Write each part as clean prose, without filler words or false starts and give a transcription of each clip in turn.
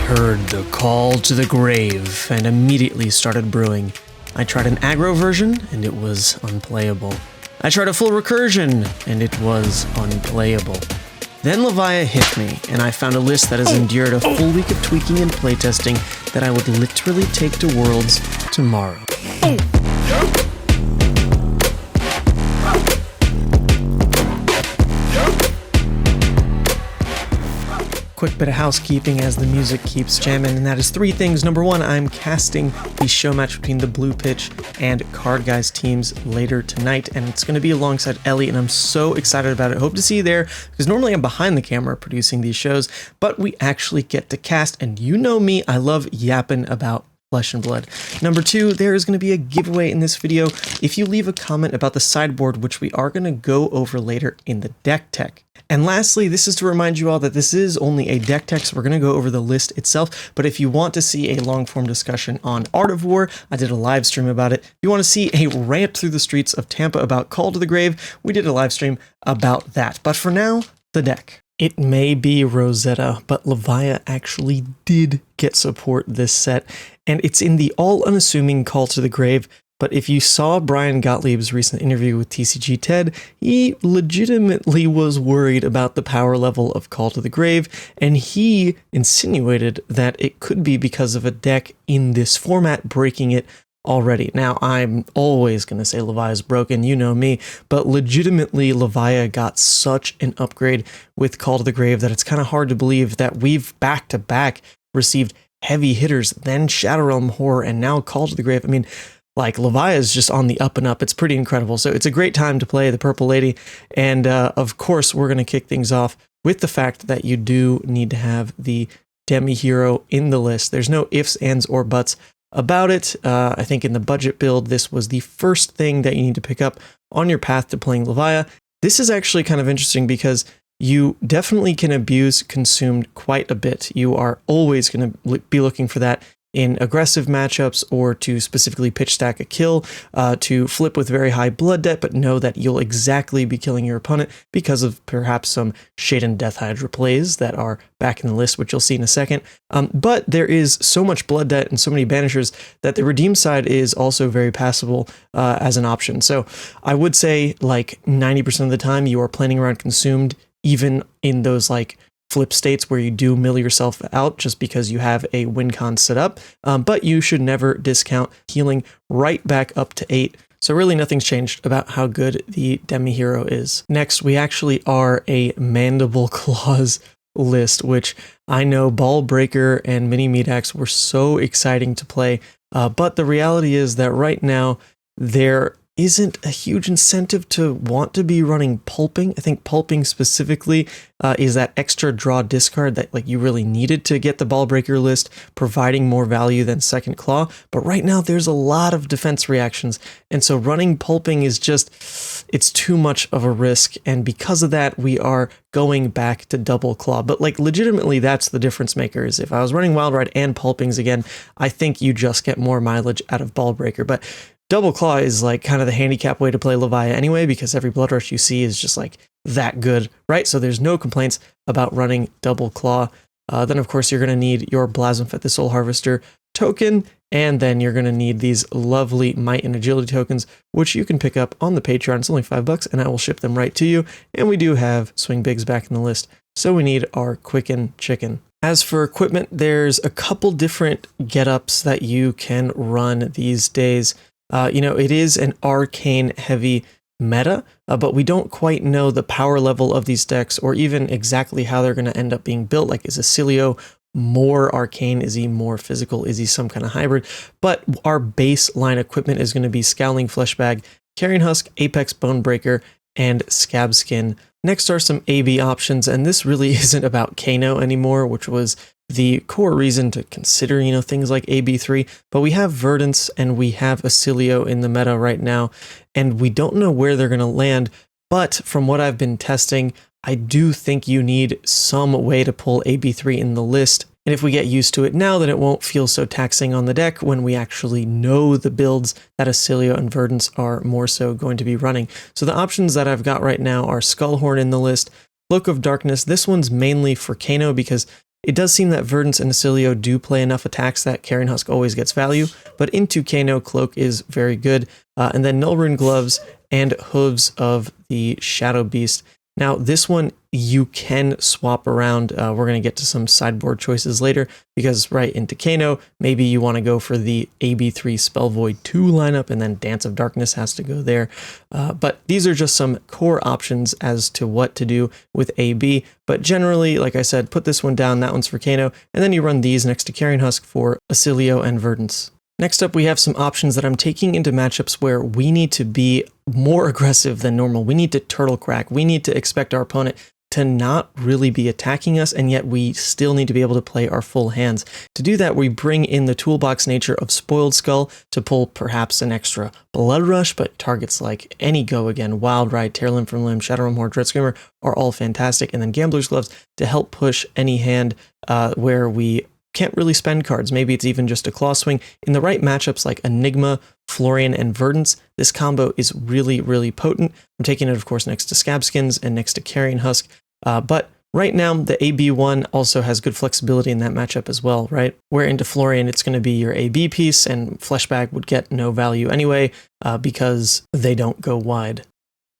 heard the call to the grave and immediately started brewing. I tried an aggro version and it was unplayable. I tried a full recursion and it was unplayable. Then Levia hit me, and I found a list that has endured a full week of tweaking and playtesting that I would literally take to Worlds tomorrow. Quick bit of housekeeping as the music keeps jamming, and that is three things. Number one, I'm casting the show match between the Blue Pitch and Card Guys teams later tonight, and it's going to be alongside Ellie, and I'm so excited about it. Hope to see you there, because normally I'm behind the camera producing these shows, but we actually get to cast, and you know me, I love yapping about Flesh and Blood. Number two, there is going to be a giveaway in this video if you leave a comment about the sideboard, which we are going to go over later in the deck tech. And lastly, this is to remind you all that this is only a deck tech, so we're going to go over the list itself. But if you want to see a long-form discussion on Art of War, I did a live stream about it. If you want to see a rant through the streets of Tampa about Call to the Grave, we did a live stream about that. But for now, the deck. It may be Rosetta, but Levia actually did get support this set, and it's in the all-unassuming Call to the Grave. But if you saw Brian Gottlieb's recent interview with TCG Ted, he legitimately was worried about the power level of Call to the Grave, and he insinuated that it could be because of a deck in this format breaking it already. Now, I'm always going to say Levia's broken, you know me, but legitimately Levia got such an upgrade with Call to the Grave that it's kind of hard to believe that we've back-to-back received heavy hitters, then Shadow Realm Horror, and now Call to the Grave. I mean, like, Levia is just on the up and up. It's pretty incredible. So it's a great time to play the Purple Lady. And of course, we're going to kick things off with the fact that you do need to have the demi-hero in the list. There's no ifs, ands, or buts about it. I think in the budget build, this was the first thing that you need to pick up on your path to playing Levia. This is actually kind of interesting because you definitely can abuse Consumed quite a bit. You are always going to be looking for that in aggressive matchups, or to specifically pitch stack a kill, to flip with very high blood debt, but know that you'll exactly be killing your opponent because of perhaps some Shade and Death Hydra plays that are back in the list, which you'll see in a second. But there is so much blood debt and so many banishers that the redeem side is also very passable as an option. So I would say like 90% of the time you are planning around Consumed, even in those like flip states where you do mill yourself out just because you have a win con set up, but you should never discount healing right back up to 8. So really nothing's changed about how good the demi-hero is. Next, we actually are a Mandible Claws list, which I know Ball Breaker and Mini Medax were so exciting to play, but the reality is that right now there isn't a huge incentive to want to be running Pulping. I think Pulping specifically is that extra draw discard that like you really needed to get the Ball Breaker list, providing more value than Second Claw. But right now there's a lot of defense reactions, and so running Pulping is just, it's too much of a risk, and because of that we are going back to Double Claw. But like legitimately that's the difference maker, is if I was running Wild Ride and Pulpings again, I think you just get more mileage out of Ball Breaker. But Double Claw is like kind of the handicap way to play Levia anyway, because every Blood Rush you see is just like that good, right? So there's no complaints about running Double Claw. Then of course you're going to need your Blasphemfet the Soul Harvester token, and then you're going to need these lovely Might and Agility tokens, which you can pick up on the Patreon. It's only $5 and I will ship them right to you. And we do have Swing Bigs back in the list, so we need our Quicken Chicken. As for equipment, there's a couple different get-ups that you can run these days. It is an arcane heavy meta, but we don't quite know the power level of these decks or even exactly how they're going to end up being built. Like, is Acilio more arcane? Is he more physical? Is he some kind of hybrid? But our baseline equipment is going to be Scowling Fleshbag, Carrion Husk, Apex Bonebreaker, and Scab Skin. Next are some AB options, and this really isn't about Kano anymore, which was the core reason to consider, things like AB3, but we have Verdance and we have Acilio in the meta right now, and we don't know where they're going to land, but from what I've been testing, I do think you need some way to pull AB3 in the list, and if we get used to it now, then it won't feel so taxing on the deck when we actually know the builds that Acilio and Verdance are more so going to be running. So the options that I've got right now are Skullhorn in the list, Cloak of Darkness. This one's mainly for Kano because It does seem that Verdance and Acilio do play enough attacks that Carrion Husk always gets value, but into Kano, Cloak is very good. And then Null Rune Gloves and Hooves of the Shadow Beast. Now, this one you can swap around. We're going to get to some sideboard choices later because right into Kano, maybe you want to go for the AB3 Spell Void 2 lineup and then Dance of Darkness has to go there. But these are just some core options as to what to do with AB. But generally, like I said, put this one down, that one's for Kano, and then you run these next to Carrion Husk for Acilio and Verdance. Next up, we have some options that I'm taking into matchups where we need to be more aggressive than normal. We need to turtle crack. We need to expect our opponent to not really be attacking us, and yet we still need to be able to play our full hands. To do that, we bring in the toolbox nature of Spoiled Skull to pull perhaps an extra Blood Rush, but targets like any Go Again, Wild Ride, Tear Limb from Limb, Shadow Realm Horde, Dread Screamer are all fantastic, and then Gambler's Gloves to help push any hand where we can't really spend cards. Maybe it's even just a claw swing. In the right matchups like Enigma, Florian, and Verdance, this combo is really, really potent. I'm taking it, of course, next to Scabskins and next to Carrion Husk. But right now, the AB1 also has good flexibility in that matchup as well, right? Where into Florian, it's going to be your AB piece, and Fleshbag would get no value anyway because they don't go wide.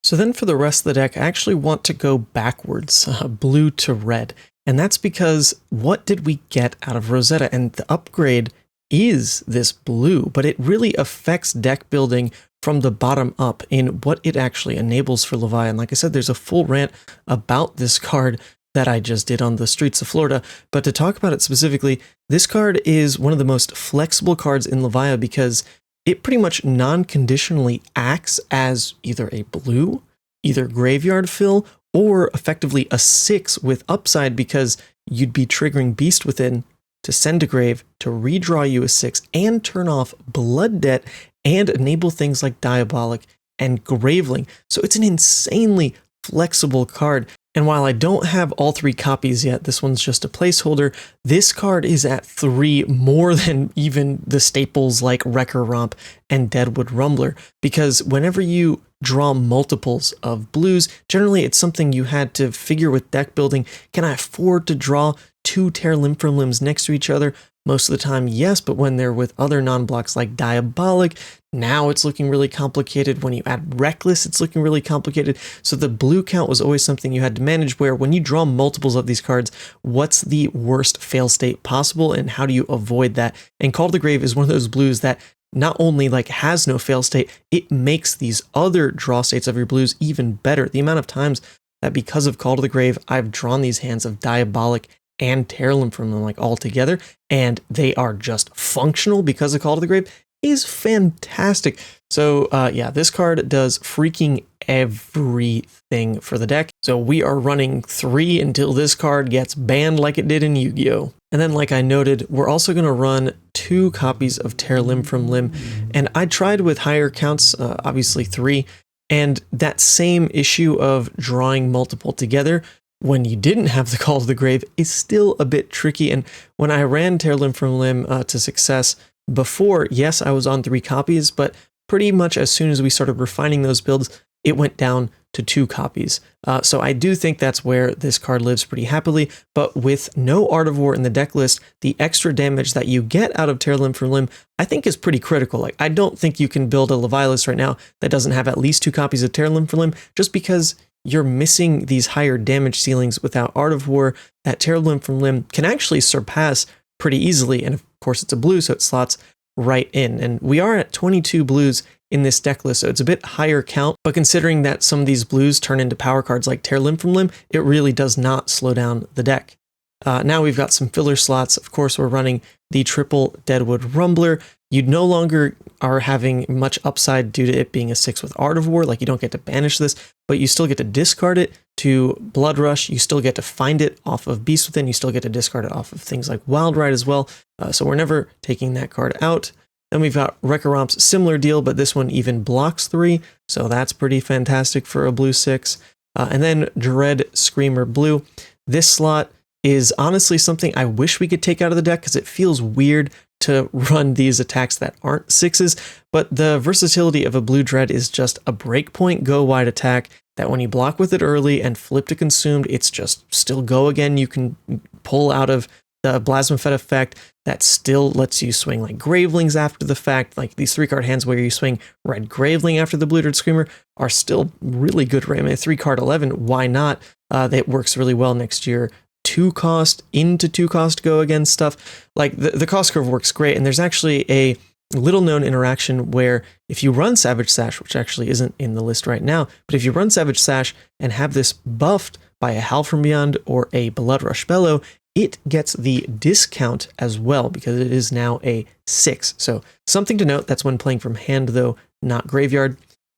So then for the rest of the deck, I actually want to go backwards, blue to red. And that's because what did we get out of Rosetta? And the upgrade is this blue, but it really affects deck building from the bottom up in what it actually enables for Levia. And like I said, there's a full rant about this card that I just did on the Streets of Florida. But to talk about it specifically, this card is one of the most flexible cards in Levia because it pretty much non-conditionally acts as either a blue, either graveyard fill, or effectively a 6 with upside because you'd be triggering Beast Within to send to grave, to redraw you a 6, and turn off Blood Debt, and enable things like Diabolic and Graveling. So it's an insanely flexible card. And while I don't have all 3 copies yet, this one's just a placeholder, this card is at 3 more than even the staples like Wrecker Romp and Deadwood Rumbler, because whenever you draw multiples of blues, generally it's something you had to figure with deck building. Can I afford to draw 2 Tear Limb from Limbs next to each other? Most of the time, yes, but when they're with other non-blocks like Diabolic, now it's looking really complicated. When you add Reckless, it's looking really complicated. So the blue count was always something you had to manage, where when you draw multiples of these cards, what's the worst fail state possible and how do you avoid that? And Call to the Grave is one of those blues that not only like has no fail state, it makes these other draw states of your blues even better. The amount of times that because of Call to the Grave, I've drawn these hands of Diabolic and Tear Limb from them like all together, and they are just functional because of Call to the Grave is fantastic. So yeah, this card does freaking everything for the deck. So we are running 3 until this card gets banned like it did in Yu-Gi-Oh! And then like I noted, we're also going to run 2 copies of Tear Limb from Limb. And I tried with higher counts, obviously 3, and that same issue of drawing multiple together when you didn't have the Call to the Grave is still a bit tricky. And when I ran Tear Limb from Limb to success before, yes, I was on 3 copies, but pretty much as soon as we started refining those builds, it went down to 2 copies. So I do think that's where this card lives pretty happily, but with no Art of War in the deck list, the extra damage that you get out of Tear Limb from Limb, I think is pretty critical. Like, I don't think you can build a Levia list right now that doesn't have at least 2 copies of Tear Limb from Limb, just because you're missing these higher damage ceilings without Art of War. That Tear Limb from Limb can actually surpass pretty easily, and of course it's a blue, so it slots right in. And we are at 22 blues in this deck list, so it's a bit higher count, but considering that some of these blues turn into power cards like Tear Limb from Limb, it really does not slow down the deck. Now we've got some filler slots. Of course, we're running the triple Deadwood Rumbler. You no longer are having much upside due to it being a 6 with Art of War. Like, you don't get to banish this, but you still get to discard it to Blood Rush. You still get to find it off of Beast Within. You still get to discard it off of things like Wild Ride as well. So we're never taking that card out. Then we've got Wrecker Romp's similar deal, but this one even blocks 3. So that's pretty fantastic for a blue 6. And then Dread Screamer Blue. This slot is honestly something I wish we could take out of the deck because it feels weird to run these attacks that aren't 6s, but the versatility of a blue Dread is just a breakpoint go wide attack that when you block with it early and flip to consumed, it's just still go again. You can pull out of the Plasma Fed effect that still lets you swing like Gravelings after the fact. Like these 3-card hands where you swing Red Graveling after the Blue-Haired Screamer are still really good. I mean, 3-card 11, why not? That works really well next year. 2-cost into 2-cost go again stuff. Like the cost curve works great. And there's actually a little known interaction where if you run Savage Sash, which actually isn't in the list right now, but if you run Savage Sash and have this buffed by a Howl from Beyond or a Blood Rush Bellow, it gets the discount as well because it is now a 6. So something to note, that's when playing from hand though, not graveyard.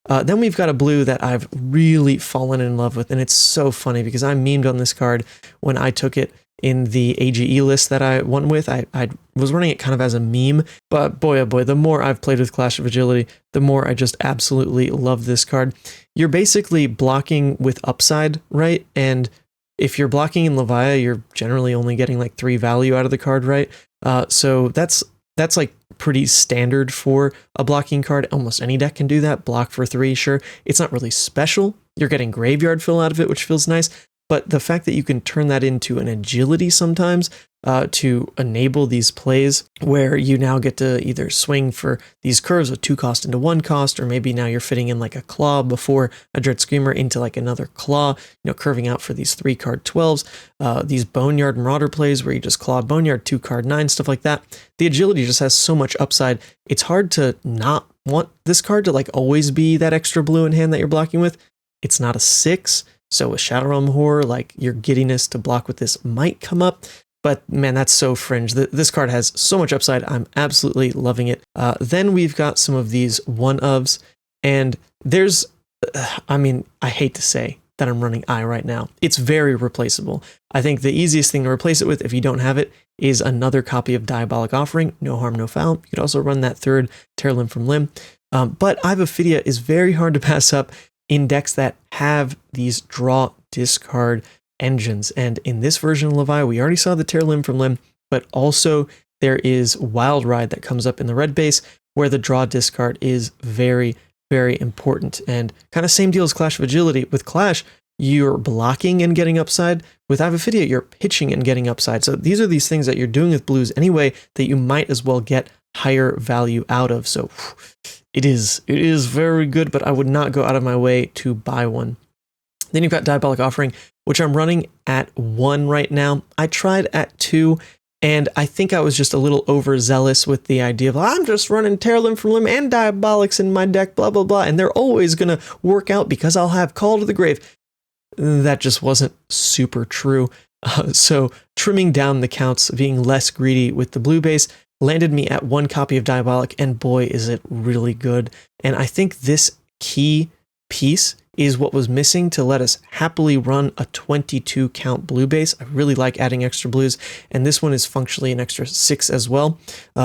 Then we've got a blue that I've really fallen in love with, and it's so funny because I memed on this card when I took it in the AGE list that I won with. I was running it kind of as a meme, but boy, oh boy, the more I've played with Clash of Agility, the more I just absolutely love this card. You're basically blocking with upside, right? And if you're blocking in Levia, you're generally only getting like 3 value out of the card, right? So that's like pretty standard for a blocking card. Almost any deck can do that. Block for 3, sure. It's not really special. You're getting graveyard fill out of it, which feels nice. But the fact that you can turn that into an agility sometimes to enable these plays where you now get to either swing for these curves with 2-cost into 1-cost, or maybe now you're fitting in like a claw before a Dread Screamer into like another claw, curving out for these 3-card 12s, these Boneyard Marauder plays where you just claw Boneyard, 2-card 9, stuff like that. The agility just has so much upside. It's hard to not want this card to like always be that extra blue in hand that you're blocking with. It's not a 6. So with Shadow Realm Horror, like your giddiness to block with this might come up, but man, that's so fringe. This card has so much upside. I'm absolutely loving it. Then we've got some of these one-ofs, and there's, I hate to say that I'm running Eye right now. It's very replaceable. I think the easiest thing to replace it with, if you don't have it, is another copy of Diabolic Offering. No harm, no foul. You could also run that 3rd Tear Limb from Limb. But Eye of Ophidia is very hard to pass up in decks that have these draw discard engines. And in this version of Levia, we already saw the Tear Limb from Limb, but also there is Wild Ride that comes up in the red base where the draw discard is very, very important. And kind of same deal as Clash of Agility. With Clash, you're blocking and getting upside. With Eye of Ophidia, you're pitching and getting upside. So these are these things that you're doing with blues anyway that you might as well get higher value out of. So it is very good, but I would not go out of my way to buy one. Then you've got Diabolic Offering, which I'm running at 1 right now. I tried at 2, and I think I was just a little overzealous with the idea of, I'm just running Tear Limb from Limb and Diabolics in my deck, blah, blah, blah, and they're always going to work out because I'll have Call to the Grave. That just wasn't super true. So trimming down the counts, being less greedy with the blue base, landed me at 1 copy of Diabolic, and boy, is it really good. And I think this key piece is what was missing to let us happily run a 22 count blue base. I really like adding extra blues, and this one is functionally an extra 6 as well.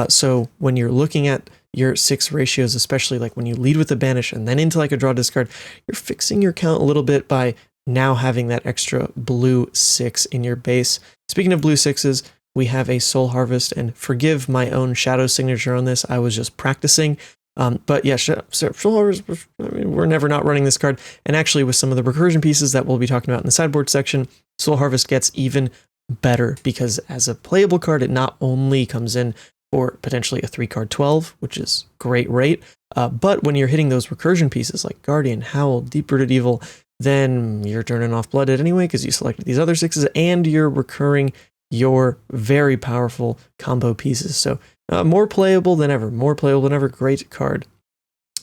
So when you're looking at your 6 ratios, especially like when you lead with a banish and then into like a draw discard, you're fixing your count a little bit by now having that extra blue 6 in your base. Speaking of blue 6s, we have a Soul Harvest, and forgive my own shadow signature on this. I was just practicing. But yeah, Soul Harvest, we're never not running this card. And actually with some of the recursion pieces that we'll be talking about in the sideboard section, Soul Harvest gets even better because as a playable card, it not only comes in for potentially a 3-card 12, which is great rate, but when you're hitting those recursion pieces like Guardian, Howl, Deep-Rooted Evil, then you're turning off Blooded anyway because you selected these other 6s, and you're recurring your very powerful combo pieces. So more playable than ever. Great card.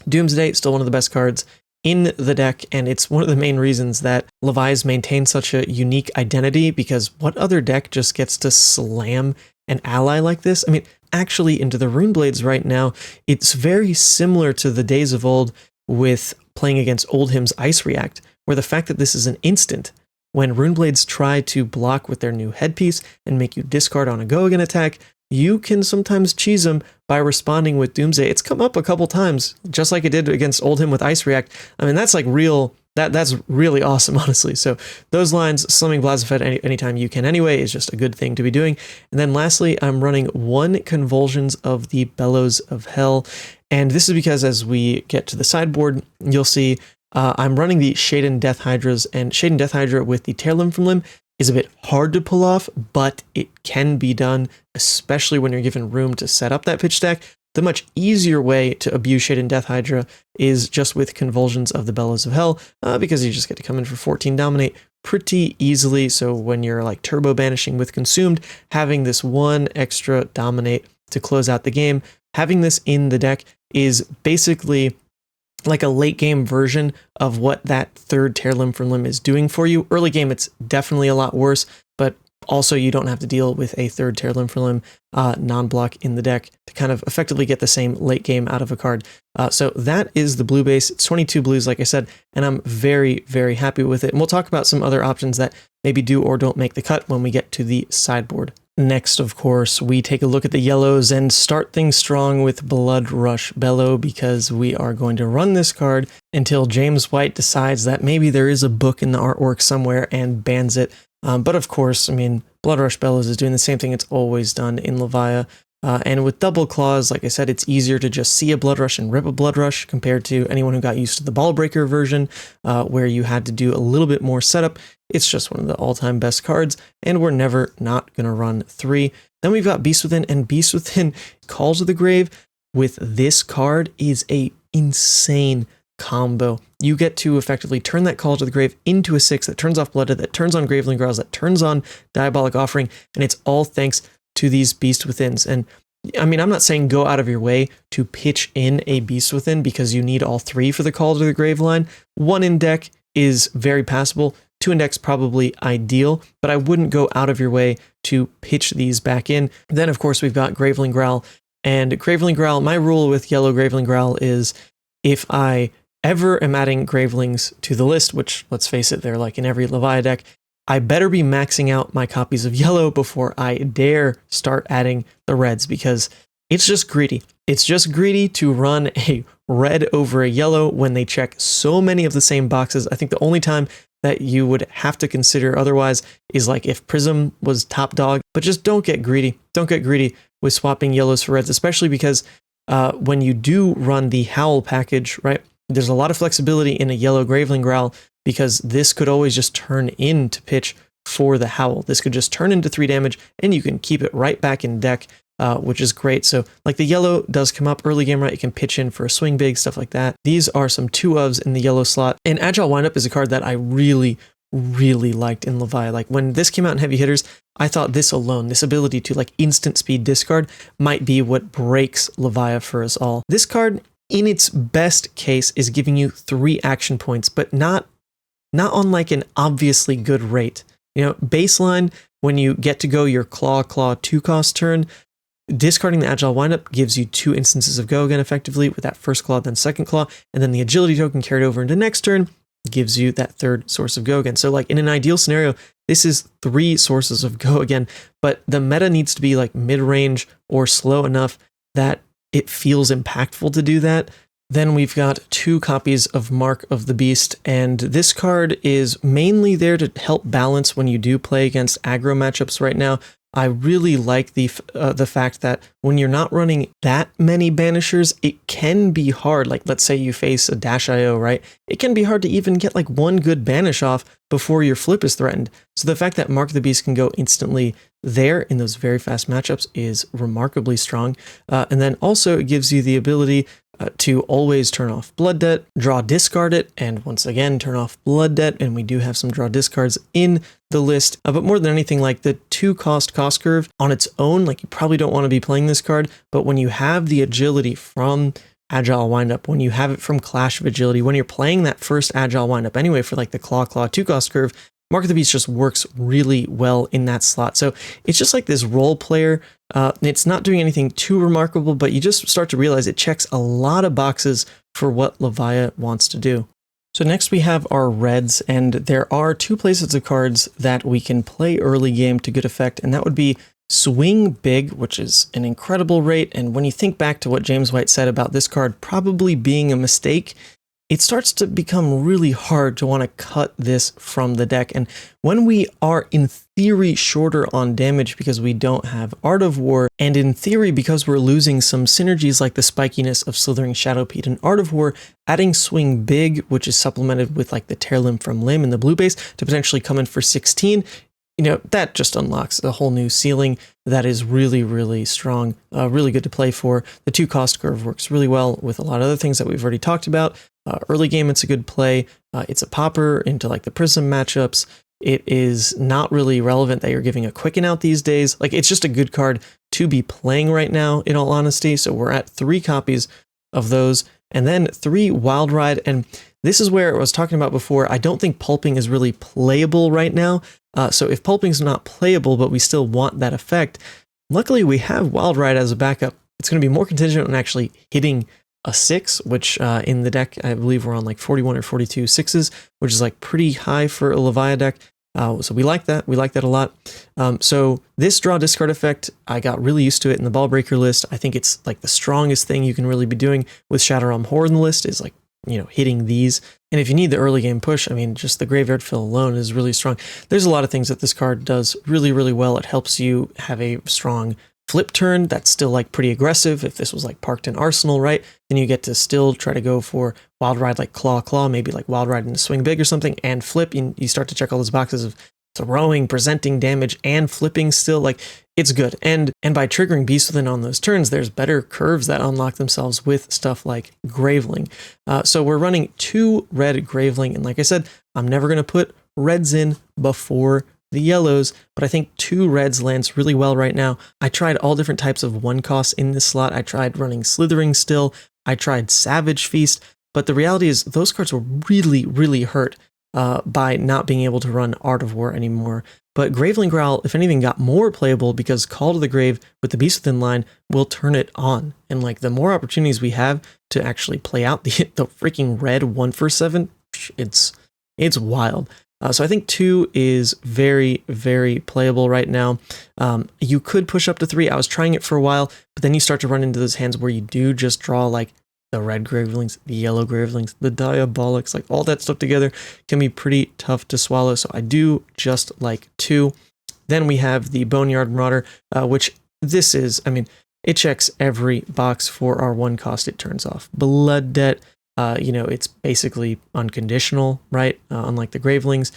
Doomsday, still one of the best cards in the deck, and it's one of the main reasons that Levi's maintained such a unique identity, because what other deck just gets to slam an ally like this? I mean, actually, into the Runeblades right now, it's very similar to the days of old with playing against Oldhim's Ice React, where the fact that this is an instant, when Runeblades try to block with their new headpiece and make you discard on a go-again attack, you can sometimes cheese them by responding with Doomsday. It's come up a couple times, just like it did against Oldhim with Ice React. I mean, that's like real, that's really awesome, honestly. So those lines, slumming Plasma Fed anytime you can anyway, is just a good thing to be doing. And then lastly, I'm running 1 Convulsions of the Bellows of Hell. And this is because as we get to the sideboard, you'll see I'm running the Shaden Death Hydras, and Shaden Death Hydra with the Tear Limb from Limb is a bit hard to pull off, but it can be done, especially when you're given room to set up that pitch stack. The much easier way to abuse Shaden Death Hydra is just with Convulsions of the Bellows of Hell, because you just get to come in for 14 Dominate pretty easily. So when you're like turbo banishing with Consumed, having this one extra Dominate to close out the game, having this in the deck is basically like a late game version of what that third Tear Limb from Limb is doing for you. Early game, it's definitely a lot worse, but also you don't have to deal with a third Tear Limb from Limb non-block in the deck to kind of effectively get the same late game out of a card. So that is the blue base. It's 22 blues, like I said, and I'm very, very happy with it. And we'll talk about some other options that maybe do or don't make the cut when we get to the sideboard. Next, of course, we take a look at the yellows and start things strong with Blood Rush Bellow, because we are going to run this card until James White decides that maybe there is a book in the artwork somewhere and bans it. But of course, I mean, Blood Rush Bellows is doing the same thing it's always done in Levia. And with Double Claws, like I said, it's easier to just see a Blood Rush and rip a Blood Rush compared to anyone who got used to the Ball Breaker version, where you had to do a little bit more setup. It's just one of the all-time best cards, and we're never not going to run 3. Then we've got Beast Within, and Beast Within Calls to the Grave with this card is a insane combo. You get to effectively turn that Call to the Grave into a 6 that turns off Blooded, that turns on Graveling Growls, that turns on Diabolic Offering, and it's all thanks to these Beast Withins. And I mean, I'm not saying go out of your way to pitch in a Beast Within because you need all 3 for the Call to the Grave line. 1 in deck is very passable. 2 in deck's probably ideal, but I wouldn't go out of your way to pitch these back in. Then, of course, we've got Graveling Growl. And Graveling Growl, my rule with yellow Graveling Growl is if I ever am adding Gravelings to the list, which, let's face it, they're like in every Levia deck, I better be maxing out my copies of yellow before I dare start adding the reds, because it's just greedy. It's just greedy to run a red over a yellow when they check so many of the same boxes. I think the only time that you would have to consider otherwise is like if Prism was top dog, but just don't get greedy. Don't get greedy with swapping yellows for reds, especially because when you do run the Howl package, right, there's a lot of flexibility in a yellow Graveling Growl, because this could always just turn into pitch for the Howl. This could just turn into 3 damage, and you can keep it right back in deck, which is great. So like the yellow does come up early game, right? You can pitch in for a swing big, stuff like that. These are some 2-ofs in the yellow slot. And Agile Windup is a card that I really, really liked in Levia. Like when this came out in Heavy Hitters, I thought this alone, this ability to like instant speed discard, might be what breaks Levia for us all. This card, in its best case, is giving you 3 action points, but not on like an obviously good rate. You know, baseline, when you get to go your Claw 2-cost turn, discarding the Agile Windup gives you 2 instances of go again effectively with that first Claw, then second Claw, and then the Agility token carried over into next turn gives you that 3rd source of go again. So like in an ideal scenario, this is 3 sources of go again, but the meta needs to be like mid-range or slow enough that it feels impactful to do that. Then we've got 2 copies of Mark of the Beast, and this card is mainly there to help balance when you do play against aggro matchups right now. I really like the fact that when you're not running that many banishers, it can be hard. Like let's say you face a Dash.io, right? It can be hard to even get like 1 good banish off before your flip is threatened. So the fact that Mark of the Beast can go instantly there in those very fast matchups is remarkably strong. And then also it gives you the ability to always turn off Blood Debt, draw discard it, and once again turn off Blood Debt, and we do have some draw discards in the list. But more than anything, like the 2-cost cost curve on its own, like you probably don't want to be playing this card, but when you have the agility from Agile Windup, when you have it from Clash of Agility, when you're playing that first Agile Windup anyway for like the Claw 2-cost curve, Mark of the Beast just works really well in that slot. So it's just like this role player. It's not doing anything too remarkable, but you just start to realize it checks a lot of boxes for what Levia wants to do. So next we have our reds, and there are 2 places of cards that we can play early game to good effect, and that would be Swing Big, which is an incredible rate. And when you think back to what James White said about this card probably being a mistake, it starts to become really hard to want to cut this from the deck. And when we are in theory shorter on damage because we don't have Art of War, and in theory because we're losing some synergies like the spikiness of Slithering Shadowpeed and Art of War, adding Swing Big, which is supplemented with like the Tear Limb from Limb in the blue base to potentially come in for 16, that just unlocks a whole new ceiling that is really, really strong, really good to play for. The 2-cost curve works really well with a lot of other things that we've already talked about. Early game, it's a good play. It's a popper into like the Prism matchups. It is not really relevant that you're giving a Quicken out these days. Like, it's just a good card to be playing right now, in all honesty. So we're at 3 copies of those, and then 3 Wild Ride. And this is where I was talking about before. I don't think Pulping is really playable right now. So if Pulping's not playable, but we still want that effect, luckily we have Wild Ride as a backup. It's going to be more contingent on actually hitting a 6, which in the deck, I believe we're on like 41 or 42 6s, which is like pretty high for a Levia deck. So we like that. We like that a lot. So this draw discard effect, I got really used to it in the Ball Breaker list. I think it's like the strongest thing you can really be doing with Shadow Realm Horror in the list is like, hitting these. And if you need the early game push, I mean, just the graveyard fill alone is really strong. There's a lot of things that this card does really, really well. It helps you have a strong flip turn that's still like pretty aggressive. If this was like parked in Arsenal, right, then you get to still try to go for Wild Ride like Claw, maybe like Wild Ride and Swing Big or something, and flip. You start to check all those boxes of throwing, presenting damage, and flipping still. Like, it's good. And by triggering Beast Within on those turns, there's better curves that unlock themselves with stuff like Graveling. So we're running 2 red Graveling, and like I said, I'm never going to put reds in before the yellows, but I think 2 reds lands really well right now. I tried all different types of 1-costs in this slot. I tried running Slithering Still. I tried Savage Feast, but the reality is those cards were really, really hurt by not being able to run Art of War anymore. But Graveling Growl, if anything, got more playable because Call to the Grave with the Beast Within line will turn it on. And like, the more opportunities we have to actually play out the freaking red 1-for-7, it's wild. So I think 2 is very, very playable right now. You could push up to 3. I was trying it for a while, but then you start to run into those hands where you do just draw like the red Gravelings, the yellow Gravelings, the Diabolics, like all that stuff together can be pretty tough to swallow. So I do just like 2. Then we have the Boneyard Marauder, which this is, I mean, it checks every box for our 1-cost. It turns off Blood Debt. It's basically unconditional, right? Unlike the Gravelings.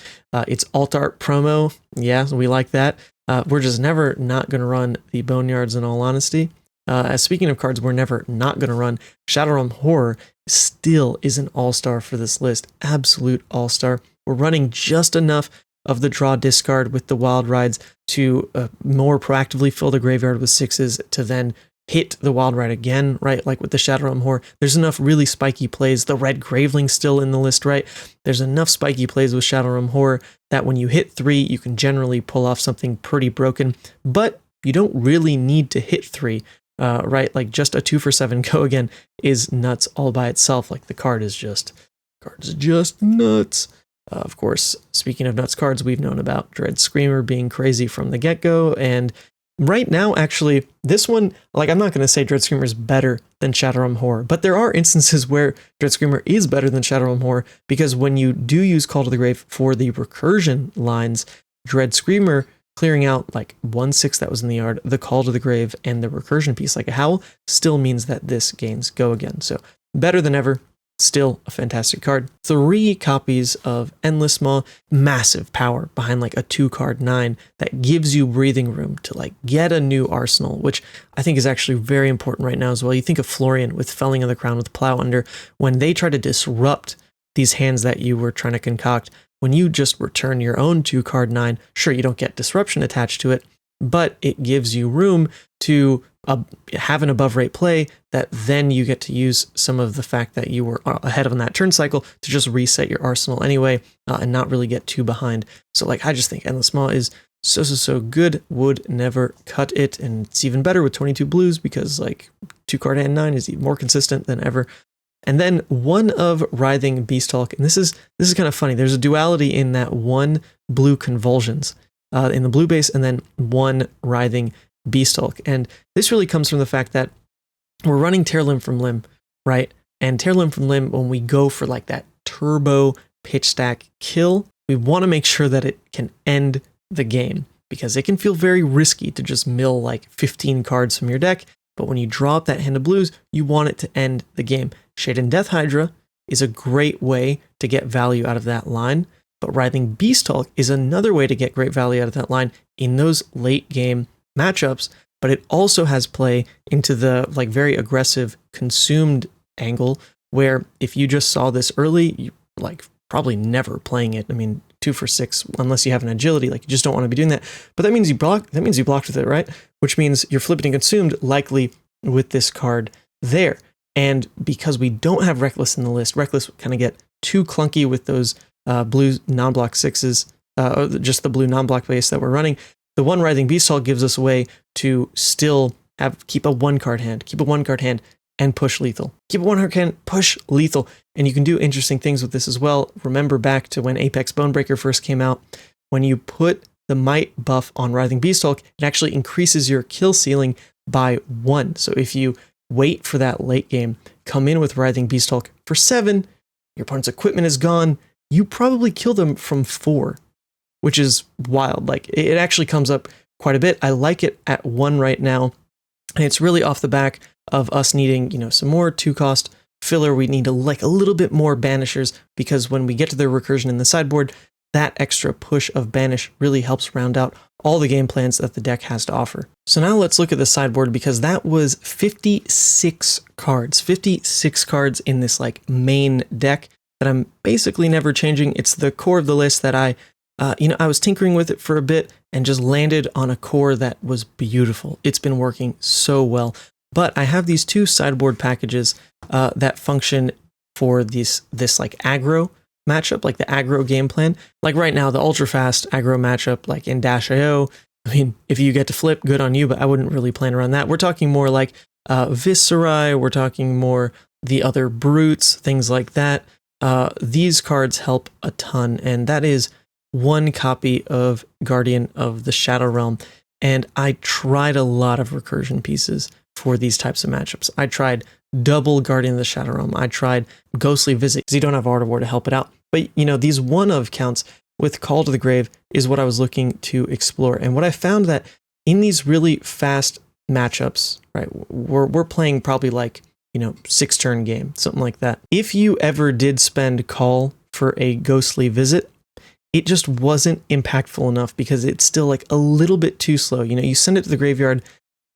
It's Alt Art promo. Yeah, we like that. We're just never not going to run the Boneyards, in all honesty. Speaking of cards we're never not going to run, Shadow Realm Horror still is an all-star for this list. Absolute all-star. We're running just enough of the draw discard with the Wild Rides to more proactively fill the graveyard with 6s to then hit the Wild Ride again, right? Like with the Shadow Realm Horror, there's enough really spiky plays. The red Graveling still in the list, right? There's enough spiky plays with Shadow Realm Horror that when you hit 3, you can generally pull off something pretty broken, but you don't really need to hit 3. Right? Like, just a 2-for-7 go again is nuts all by itself. Like, the card is just nuts. Of course, speaking of nuts cards, we've known about Dread Screamer being crazy from the get-go, and right now, actually, this one, like, I'm not going to say Dread Screamer is better than Shadow Realm Horror, but there are instances where Dread Screamer is better than Shadow Realm Horror, because when you do use Call to the Grave for the recursion lines, Dread Screamer clearing out like 1/6 that was in the yard, the Call to the Grave, and the recursion piece like a Howl still means that this gains go again. So better than ever. Still a fantastic card. 3 copies of Endless Maw, massive power behind like a 2-card 9 that gives you breathing room to like get a new arsenal, which I think is actually very important right now as well. You think of Florian with Felling of the Crown with Plow Under, when they try to disrupt these hands that you were trying to concoct. When you just return your own 2-card 9, sure, you don't get disruption attached to it, but it gives you room to have an above rate play that then you get to use some of the fact that you were ahead on that turn cycle to just reset your arsenal anyway and not really get too behind. So like, I just think Endless Maw is so good. Would never cut it, and it's even better with 22 blues because like 2-card and 9 is even more consistent than ever. And then 1 of Writhing Beasthulk, and this is kind of funny. There's a duality in that 1 blue Convulsions in the blue base, and then 1 Writhing Beasthulk. And this really comes from the fact that we're running Tear Limb from Limb, right? And tear limb from limb, when we go for like that turbo pitch stack kill, we want to make sure that it can end the game, because it can feel very risky to just mill like 15 cards from your deck. But when you draw up that hand of blues, you want it to end the game. Shade and Death Hydra is a great way to get value out of that line, but Writhing Beast Hulk is another way to get great value out of that line in those late game matchups. But it also has play into the like very aggressive consumed angle, where if you just saw this early, you like probably never playing it. I mean, 2 for 6 unless you have an agility, like you just don't want to be doing that. But that means you blocked with it, right? Which means you're flipping and consumed likely with this card there. And because we don't have Reckless in the list, Reckless would kind of get too clunky with those blue non-block 6s, or just the blue non-block base that we're running. The one Writhing Beast Hulk gives us a way to still keep a 1-card hand, and push lethal. Keep a 1-card hand, push lethal. And you can do interesting things with this as well. Remember back to when Apex Bonebreaker first came out, when you put the might buff on Writhing Beast Hulk, it actually increases your kill ceiling by 1. So if you wait for that late game, come in with Writhing Beast Hulk for 7, your opponent's equipment is gone, you probably kill them from 4, which is wild. Like, it actually comes up quite a bit. I like it at 1 right now, and it's really off the back of us needing, some more 2-cost filler. We need a little bit more banishers, because when we get to the recursion in the sideboard, that extra push of banish really helps round out all the game plans that the deck has to offer. So now let's look at the sideboard, because that was 56 cards in this like main deck that I'm basically never changing. It's the core of the list that I was tinkering with it for a bit and just landed on a core that was beautiful. It's been working so well. But I have these 2 sideboard packages that function for this like aggro matchup, like the aggro game plan. Like right now, the ultra fast aggro matchup, like in Dash.io, I mean, if you get to flip, good on you, but I wouldn't really plan around that. We're talking more like Viserai, we're talking more the other brutes, things like that. These cards help a ton, and that is 1 copy of Guardian of the Shadow Realm. And I tried a lot of recursion pieces for these types of matchups. I tried double Guardian of the Shadow Realm. I tried Ghostly Visit, because you don't have Art of War to help it out. But, these one-of counts with Call to the Grave is what I was looking to explore. And what I found that in these really fast matchups, right, we're playing probably like, 6-turn game, something like that. If you ever did spend Call for a Ghostly Visit, it just wasn't impactful enough, because it's still like a little bit too slow. You send it to the graveyard,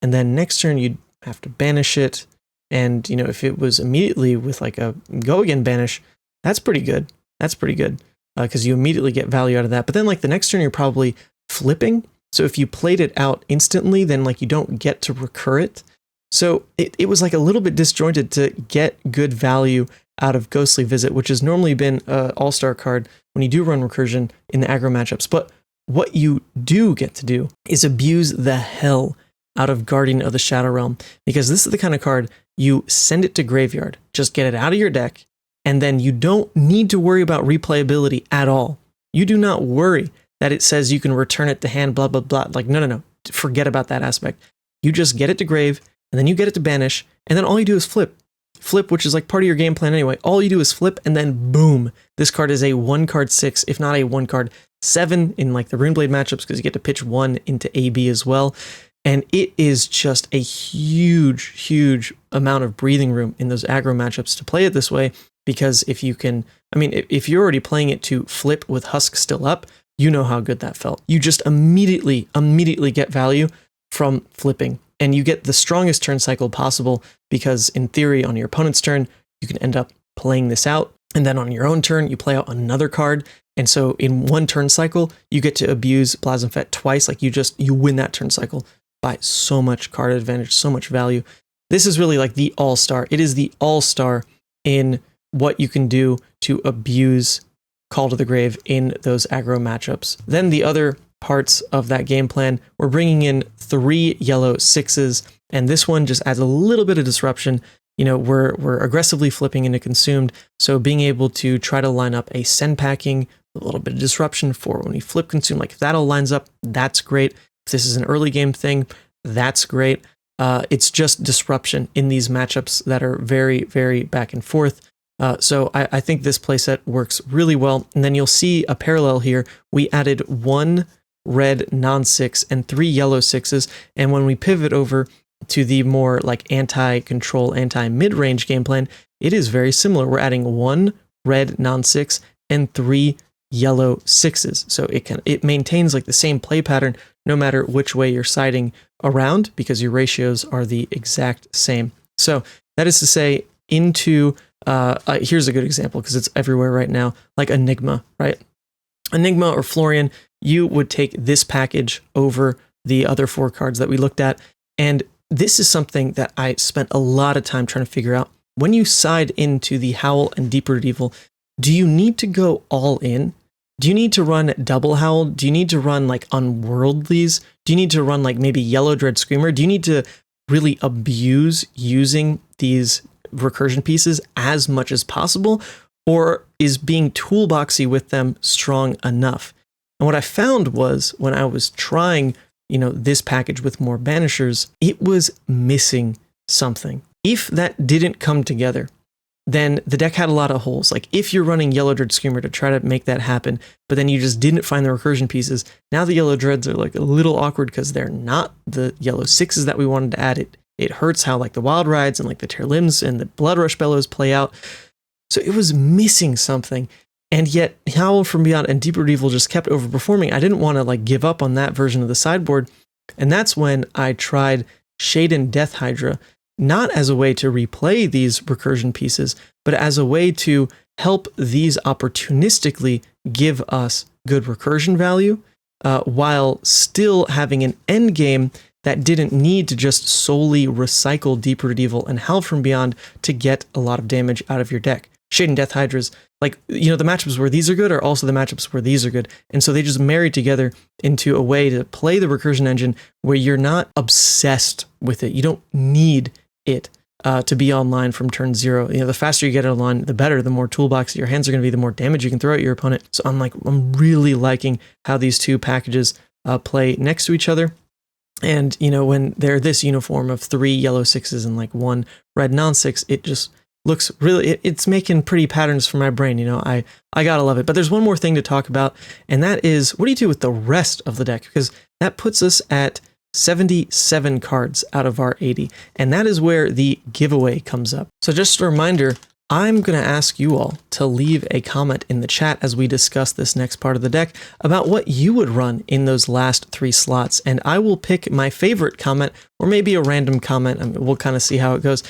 and then next turn you'd have to banish it. And, if it was immediately with like a go again banish, that's pretty good. Because you immediately get value out of that. But then like the next turn you're probably flipping. So if you played it out instantly, then like you don't get to recur it. So it was like a little bit disjointed to get good value out of Ghostly Visit, which has normally been an all-star card when you do run recursion in the aggro matchups. But what you do get to do is abuse the hell out of Guardian of the Shadow Realm, because this is the kind of card you send it to graveyard, just get it out of your deck, and then you don't need to worry about replayability at all. You do not worry that it says you can return it to hand, blah, blah, blah. Like, no. Forget about that aspect. You just get it to grave, and then you get it to banish, and then all you do is flip. Flip, which is like part of your game plan anyway. All you do is flip, and then boom, this card is a 1-card 6, if not a 1-card 7 in like the Runeblade matchups, because you get to pitch 1 into AB as well. And it is just a huge amount of breathing room in those aggro matchups to play it this way, because if you're already playing it to flip with Husk still up, you know how good that felt. You just immediately get value from flipping, and you get the strongest turn cycle possible, because in theory on your opponent's turn, you can end up playing this out, and then on your own turn, you play out another card. And so in 1 turn cycle, you get to abuse Plasmafet twice. Like you win that turn cycle by so much card advantage, so much value. This is really like the all-star. It is the all-star in what you can do to abuse Call to the Grave in those aggro matchups. Then the other parts of that game plan, we're bringing in 3 yellow 6s, and this one just adds a little bit of disruption. We're aggressively flipping into consumed, so being able to try to line up a send packing, a little bit of disruption for when we flip consume, like if that all lines up, that's great. If this is an early game thing, that's great. It's just disruption in these matchups that are very, very back and forth. So I think this playset works really well. And then you'll see a parallel here. We added 1 red non-6 and 3 yellow 6s. And when we pivot over to the more like anti-control, anti-mid-range game plan, it is very similar. We're adding 1 red non-6 and 3 yellow 6s. So it maintains like the same play pattern no matter which way you're siding around, because your ratios are the exact same. So that is to say, into here's a good example because it's everywhere right now, like Enigma, right? Enigma or Florian, you would take this package over the other 4 cards that we looked at. And this is something that I spent a lot of time trying to figure out. When you side into the Howl and Deep-Rooted Evil, do you need to go all in? Do you need to run Double Howl? Do you need to run like Unworldlies? Do you need to run like maybe Yellow Dread Screamer? Do you need to really abuse using these recursion pieces as much as possible? Or is being toolboxy with them strong enough? And what I found was when I was trying, this package with more banishers, it was missing something. If that didn't come together, then the deck had a lot of holes. Like if you're running Yellow Dread Screamer to try to make that happen, but then you just didn't find the recursion pieces, now the Yellow Dreads are like a little awkward because they're not the yellow 6s that we wanted to add. It hurts how like the Wild Rides and like the Tear Limbs and the Blood Rush Bellows play out. So it was missing something. And yet Howl from Beyond and Deep-Rooted Evil just kept overperforming. I didn't want to like give up on that version of the sideboard. And that's when I tried Shaden Death Hydra, not as a way to replay these recursion pieces, but as a way to help these opportunistically give us good recursion value, while still having an end game that didn't need to just solely recycle Deep-Rooted Evil and Howl from Beyond to get a lot of damage out of your deck. Shaden Death Hydras, like, the matchups where these are good are also the matchups where these are good. And so they just marry together into a way to play the recursion engine where you're not obsessed with it. You don't need it to be online from turn 0. The faster you get it online, the better. The more toolbox your hands are going to be, the more damage you can throw at your opponent. So I'm really liking how these two packages play next to each other. And, when they're this uniform of 3 yellow 6s and like 1 red non-6, it just looks really, it's making pretty patterns for my brain. I gotta love it. But there's one more thing to talk about, and that is, what do you do with the rest of the deck? Because that puts us at 77 cards out of our 80, and that is where the giveaway comes up. So just a reminder, I'm going to ask you all to leave a comment in the chat as we discuss this next part of the deck about what you would run in those last 3 slots, and I will pick my favorite comment, or maybe a random comment, we'll kind of see how it goes,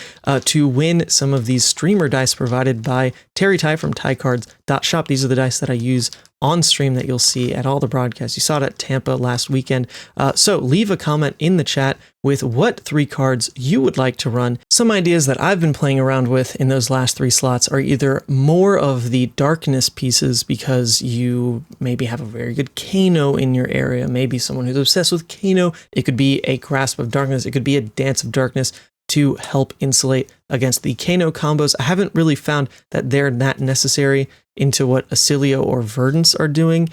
to win some of these streamer dice provided by Terry Ty from tiecards.shop. These are the dice that I use on stream that you'll see at all the broadcasts. You saw it at Tampa last weekend. So leave a comment in the chat with what 3 cards you would like to run. Some ideas that I've been playing around with in those last 3 slots are either more of the darkness pieces because you maybe have a very good Kano in your area, maybe someone who's obsessed with Kano. It could be a Grasp of Darkness, it could be a Dance of Darkness to help insulate against the Kano combos. I haven't really found that they're that necessary into what Acilio or Verdance are doing,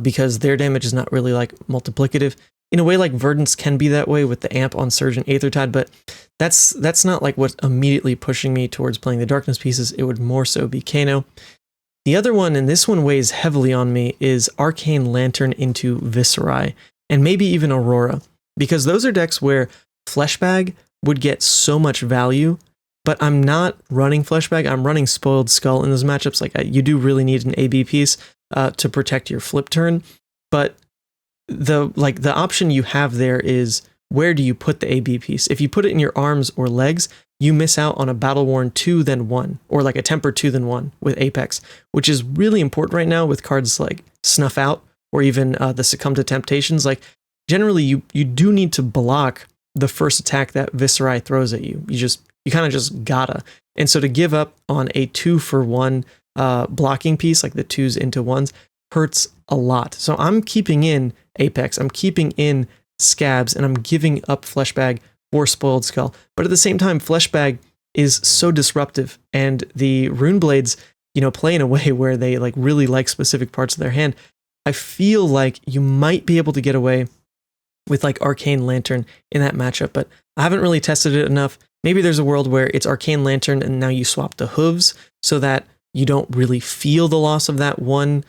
because their damage is not really like multiplicative. In a way, like Verdance can be that way with the amp on Surge and Aethertide, but that's not like what's immediately pushing me towards playing the darkness pieces. It would more so be Kano. The other one, and this one weighs heavily on me, is Arcane Lantern into Viserai, and maybe even Aurora, because those are decks where Fleshbag would get so much value, but I'm not running Fleshbag, I'm running Spoiled Skull in those matchups. Like, you do really need an AB piece to protect your flip turn, but the option you have there is, where do you put the AB piece? If you put it in your arms or legs, you miss out on a Battle Worn 2 then 1, or like a Temper 2 then 1 with Apex, which is really important right now with cards like Snuff Out, or even the Succumb to Temptations. Like, generally you do need to block the first attack that Viserai throws at you. You kind of just gotta. And so to give up on a 2-for-1 blocking piece, like the 2s into 1s, hurts a lot. So I'm keeping in Apex, I'm keeping in Scabs, and I'm giving up Fleshbag for Spoiled Skull. But at the same time, Fleshbag is so disruptive, and the Rune Blades, play in a way where they like really like specific parts of their hand. I feel like you might be able to get away with like Arcane Lantern in that matchup, but I haven't really tested it enough. Maybe there's a world where it's Arcane Lantern and now you swap the hooves so that you don't really feel the loss of that one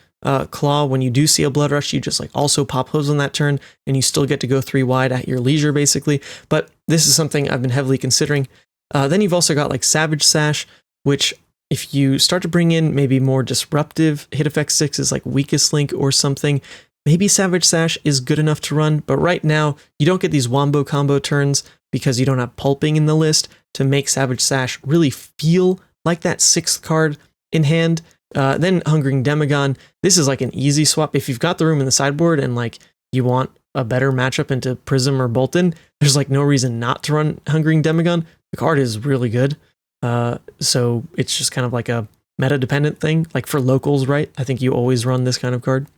claw. When you do see a Blood Rush, you just like also pop hooves on that turn and you still get to go 3 wide at your leisure basically. But this is something I've been heavily considering. Then you've also got like Savage Sash, which if you start to bring in maybe more disruptive hit effect 6s like Weakest Link or something, maybe Savage Sash is good enough to run. But right now you don't get these wombo combo turns because you don't have Pulping in the list to make Savage Sash really feel like that 6th card in hand. Then Hungering Demagon. This is like an easy swap. If you've got the room in the sideboard and like you want a better matchup into Prism or Bolton, there's like no reason not to run Hungering Demagon. The card is really good. So it's just kind of like a meta dependent thing. Like for locals, right? I think you always run this kind of card.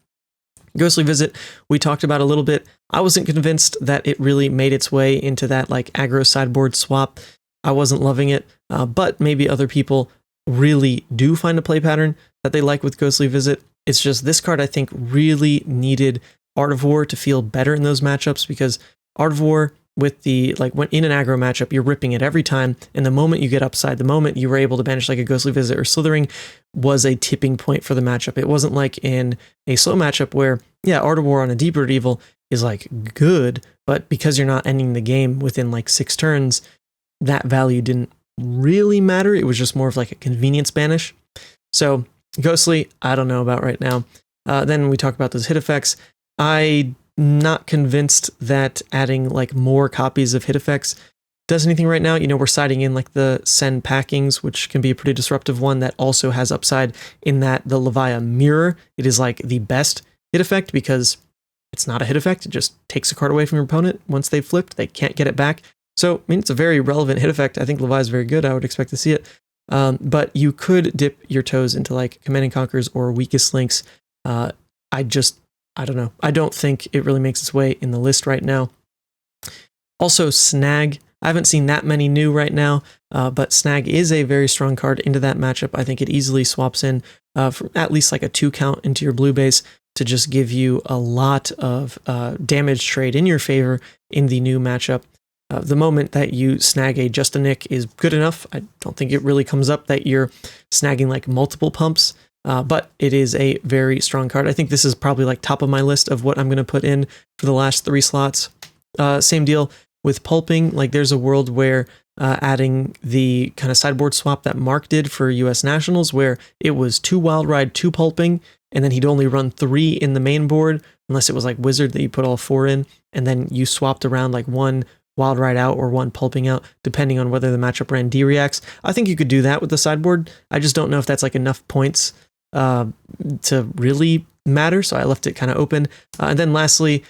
Ghostly Visit, we talked about a little bit. I wasn't convinced that it really made its way into that like aggro sideboard swap. I wasn't loving it, but maybe other people really do find a play pattern that they like with Ghostly Visit. It's just this card I think really needed Art of War to feel better in those matchups, because Art of War with the like when in an aggro matchup you're ripping it every time, and the moment you get upside, the moment you were able to banish like a Ghostly Visit or Slithering was a tipping point for the matchup. It wasn't like in a slow matchup where Art of War on a Deep Root Evil is like good, but because you're not ending the game within like 6 turns, that value didn't really matter. It was just more of like a convenience banish. So Ghostly, I don't know about right now. Then we talk about those hit effects. I'm not convinced that adding like more copies of hit effects does anything right now. You know, we're siding in like the Send Packings, which can be a pretty disruptive one that also has upside in that the Levia Mirror, it is like the best hit effect because it's not a hit effect. It just takes a card away from your opponent. Once they've flipped, they can't get it back. So, I mean, it's a very relevant hit effect. I think Levia is very good. I would expect to see it. But you could dip your toes into like Command and Conquers or Weakest Links. I don't know. I don't think it really makes its way in the list right now. Also, Snag. I haven't seen that many new right now, but Snag is a very strong card into that matchup. I think it easily swaps in for at least like a 2 count into your blue base to just give you a lot of damage trade in your favor in the new matchup. The moment that you snag a Just a Nick is good enough. I don't think it really comes up that you're snagging like multiple pumps, but it is a very strong card. I think this is probably like top of my list of what I'm going to put in for the last 3 slots. Same deal with Pulping. Like there's a world where adding the kind of sideboard swap that Mark did for US Nationals, where it was 2 Wild Ride, 2 Pulping, and then he'd only run 3 in the main board, unless it was like Wizard that you put all 4 in, and then you swapped around like 1 Wild Ride out or 1 Pulping out, depending on whether the matchup ran D-Reacts. I think you could do that with the sideboard. I just don't know if that's like enough points to really matter, so I left it kind of open. And then lastly,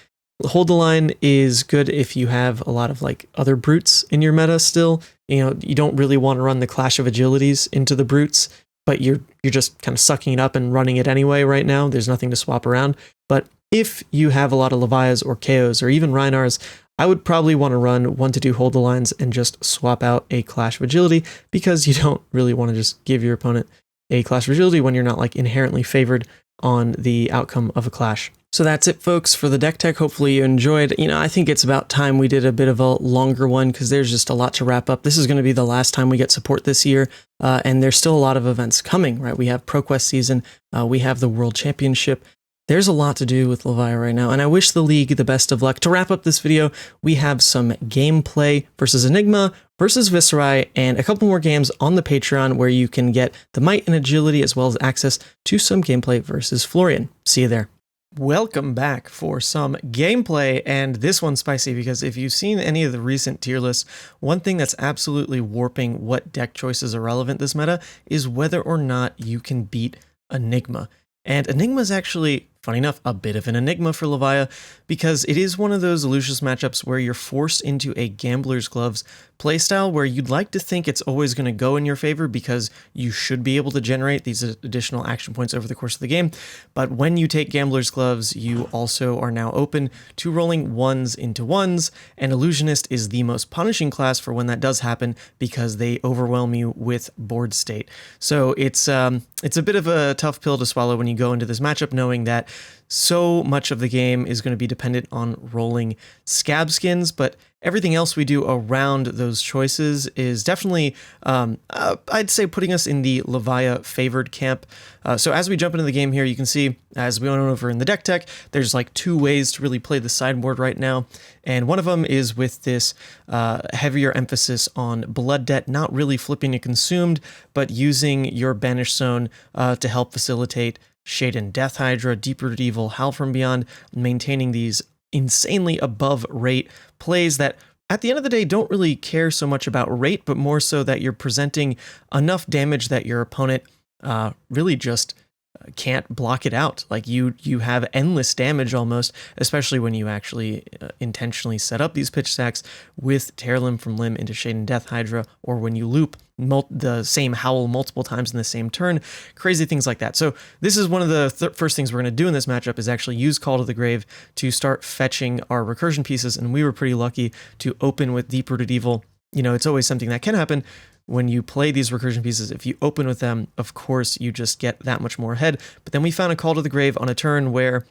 Hold the Line is good if you have a lot of like other brutes in your meta still. You know, you don't really want to run the Clash of Agilities into the brutes, but you're just kind of sucking it up and running it anyway right now. There's nothing to swap around. But if you have a lot of Levias or KOs or even Reinars, I would probably want to run 1 to 2 Hold the Lines and just swap out a Clash of Agility, because you don't really want to just give your opponent a Clash of Agility when you're not like inherently favored on the outcome of a clash. So that's it, folks, for the deck tech. Hopefully you enjoyed. You know, I think it's about time we did a bit of a longer one because there's just a lot to wrap up. This is going to be the last time we get support this year, and there's still a lot of events coming, right? We have ProQuest season, we have the World Championship. There's a lot to do with Levia right now, and I wish the league the best of luck. To wrap up this video, we have some gameplay versus Enigma versus Viserai, and a couple more games on the Patreon where you can get the might and agility as well as access to some gameplay versus Florian. See you there. Welcome back for some gameplay, and this one's spicy because if you've seen any of the recent tier lists, one thing that's absolutely warping what deck choices are relevant this meta is whether or not you can beat Enigma. And Enigma is actually, funny enough, a bit of an enigma for Levia, because it is one of those Lucius matchups where you're forced into a Gambler's Gloves playstyle where you'd like to think it's always going to go in your favor because you should be able to generate these additional action points over the course of the game. But when you take Gambler's Gloves, you also are now open to rolling 1s into 1s, and Illusionist is the most punishing class for when that does happen because they overwhelm you with board state. So it's a bit of a tough pill to swallow when you go into this matchup knowing that So much of the game is going to be dependent on rolling scab skins, but everything else we do around those choices is definitely, I'd say, putting us in the Levia favored camp. So as we jump into the game here, you can see, as we went over in the deck tech, there's like 2 ways to really play the sideboard right now. And one of them is with this heavier emphasis on blood debt, not really flipping to consumed, but using your banish zone to help facilitate Shade and Death Hydra, Deep-Rooted Evil, Howl from Beyond, maintaining these insanely above rate plays that at the end of the day don't really care so much about rate, but more so that you're presenting enough damage that your opponent really just can't block it out. Like you have endless damage almost, especially when you actually intentionally set up these pitch stacks with Tear Limb from Limb into Shade and Death Hydra, or when you loop the same Howl multiple times in the same turn, crazy things like that. So this is one of the first things we're going to do in this matchup is actually use Call to the Grave to start fetching our recursion pieces, and we were pretty lucky to open with Deep-Rooted Evil. You know, it's always something that can happen when you play these recursion pieces. If you open with them, of course, you just get that much more ahead. But then we found a Call to the Grave on a turn where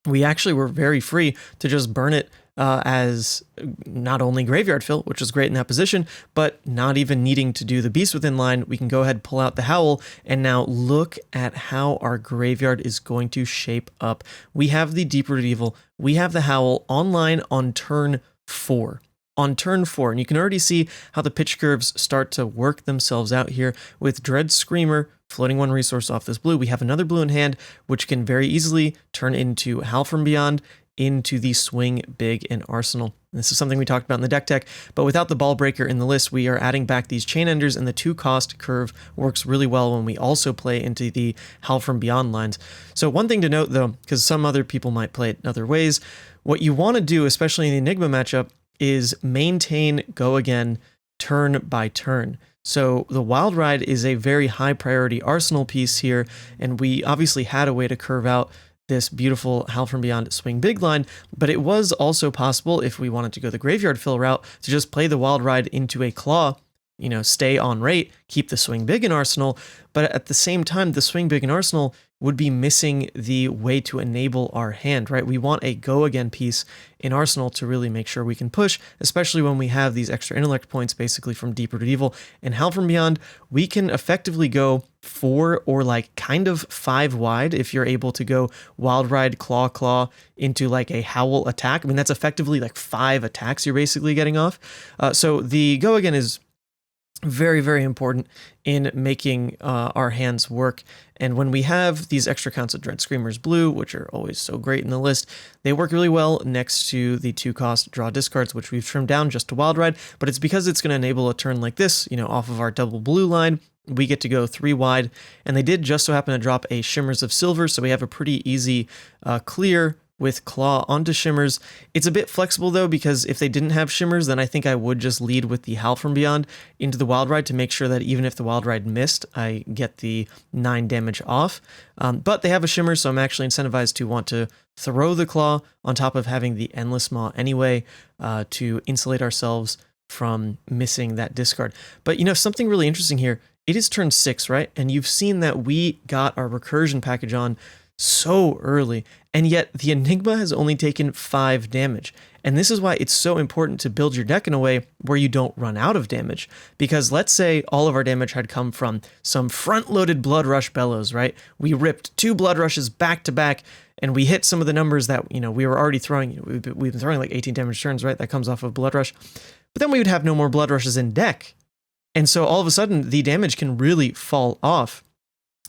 we actually were very free to just burn it as not only graveyard fill, which was great in that position, but not even needing to do the Beast Within line. We can go ahead, pull out the Howl, and now look at how our graveyard is going to shape up. We have the Deep-Rooted Evil, we have the Howl online on turn 4. On turn 4, and you can already see how the pitch curves start to work themselves out here with Dread Screamer floating 1 resource off this blue. We have another blue in hand, which can very easily turn into Howl from Beyond, into the Swing Big in Arsenal. And this is something we talked about in the deck tech, but without the Ball Breaker in the list, we are adding back these Chain Enders, and the 2-cost curve works really well when we also play into the Howl from Beyond lines. So one thing to note though, because some other people might play it in other ways, what you want to do, especially in the Enigma matchup, is maintain Go Again turn by turn. So the Wild Ride is a very high priority Arsenal piece here, and we obviously had a way to curve out this beautiful Howl from Beyond Swing Big line, but it was also possible, if we wanted to go the graveyard fill route, to just play the Wild Ride into a Claw, you know, stay on rate, keep the Swing Big in Arsenal, but at the same time, the Swing Big in Arsenal would be missing the way to enable our hand, right? We want a Go Again piece in Arsenal to really make sure we can push, especially when we have these extra intellect points basically from Deep-Rooted Evil and Howl from Beyond. We can effectively go 4 or like kind of 5 wide if you're able to go Wild Ride, Claw into like a Howl attack. I mean, that's effectively like 5 attacks you're basically getting off. So the Go Again is very, very important in making our hands work. And when we have these extra counts of Dread Screamers blue, which are always so great in the list, they work really well next to the 2-cost draw discards, which we've trimmed down just to Wild Ride, but it's because it's going to enable a turn like this, you know, off of our double blue line. We get to go 3 wide, and they did just so happen to drop a Shimmers of Silver, so we have a pretty easy clear with Claw onto Shimmers. It's a bit flexible though, because if they didn't have Shimmers, then I think I would just lead with the Howl from Beyond into the Wild Ride to make sure that even if the Wild Ride missed, I get the 9 damage off. But they have a Shimmer, so I'm actually incentivized to want to throw the Claw on top of having the Endless Maw anyway, to insulate ourselves from missing that discard. But you know, something really interesting here, it is turn 6, right? And you've seen that we got our Recursion package on so early, and yet the Enigma has only taken 5 damage. And this is why it's so important to build your deck in a way where you don't run out of damage. Because let's say all of our damage had come from some front-loaded Blood Rush Bellows, right? We ripped 2 Blood Rushes back to back, and we hit some of the numbers that, you know, we were already throwing. We've been throwing like 18 damage turns, right? That comes off of Blood Rush. But then we would have no more Blood Rushes in deck. And so all of a sudden, the damage can really fall off.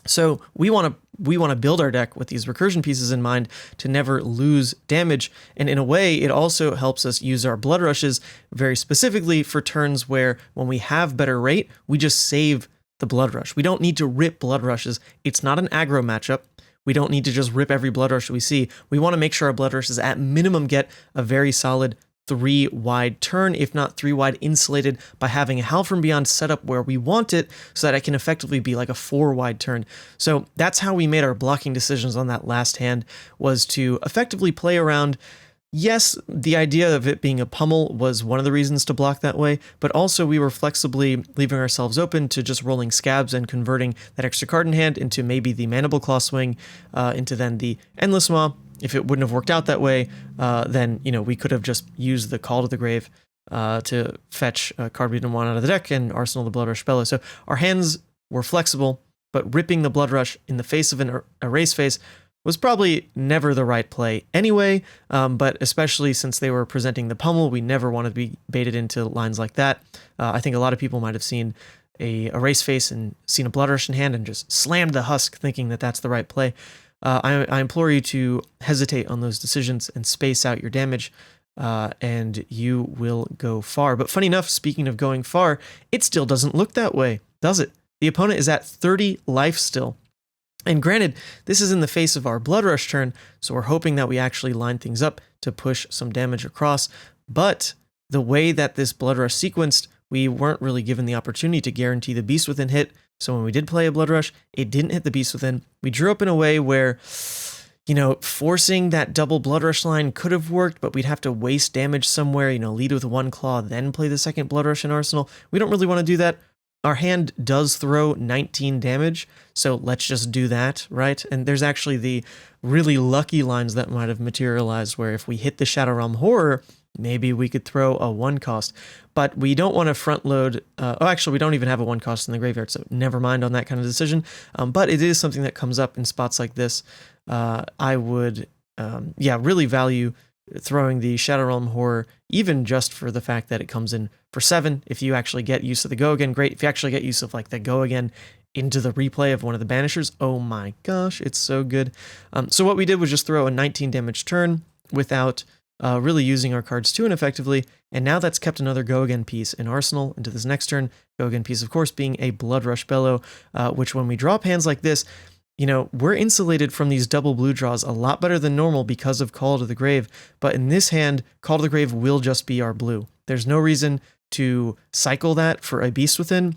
So we want to build our deck with these recursion pieces in mind to never lose damage, and in a way it also helps us use our blood rushes very specifically for turns where when we have better rate, we just save the blood rush. We don't need to rip blood rushes. It's not an aggro matchup. We don't need to just rip every blood rush we see. We want to make sure our blood rushes at minimum get a very solid 3 wide turn, if not 3 wide insulated by having a Howl from Beyond set up where we want it so that it can effectively be like a 4 wide turn. So that's how we made our blocking decisions on that last hand, was to effectively play around yes, the idea of it being a pummel was one of the reasons to block that way, but also we were flexibly leaving ourselves open to just rolling scabs and converting that extra card in hand into maybe the Mandible Claw swing, into then the Endless Maw. If it wouldn't have worked out that way, then, we could have just used the Call to the Grave to fetch a card we didn't want out of the deck and arsenal the Blood Rush Bellow. So our hands were flexible, but ripping the Blood Rush in the face of an erase phase was probably never the right play anyway, but especially since they were presenting the pummel, we never wanted to be baited into lines like that. I think a lot of people might have seen a erase face and seen a Blood Rush in hand and just slammed the husk thinking that that's the right play. I implore you to hesitate on those decisions and space out your damage, and you will go far. But funny enough, speaking of going far, it still doesn't look that way, does it? The opponent is at 30 life still. And granted, this is in the face of our Blood Rush turn, so we're hoping that we actually line things up to push some damage across. But the way that this Blood Rush sequenced, we weren't really given the opportunity to guarantee the Beast Within hit. So when we did play a Blood Rush, it didn't hit the Beast Within. We drew up in a way where, forcing that double Blood Rush line could have worked, but we'd have to waste damage somewhere, lead with one claw, then play the second Blood Rush in Arsenal. We don't really want to do that. Our hand does throw 19 damage, so let's just do that, right? And there's actually the really lucky lines that might have materialized where if we hit the Shadow Realm Horror, maybe we could throw a 1 cost. But we don't want to front load. We don't even have a 1 cost in the graveyard, so never mind on that kind of decision. But it is something that comes up in spots like this. I would, really value throwing the Shadow Realm Horror, even just for the fact that it comes in for 7. If you actually get use of the Go Again, great. If you actually get use of the Go Again into the replay of one of the Banishers, oh my gosh, it's so good. So what we did was just throw a 19 damage turn without really using our cards too ineffectively, and now that's kept another Go Again piece in Arsenal into this next turn. Go Again piece, of course, being a Blood Rush Bellow, which when we drop hands like this, we're insulated from these double blue draws a lot better than normal because of Call to the Grave, but in this hand, Call to the Grave will just be our blue. There's no reason to cycle that for a Beast Within.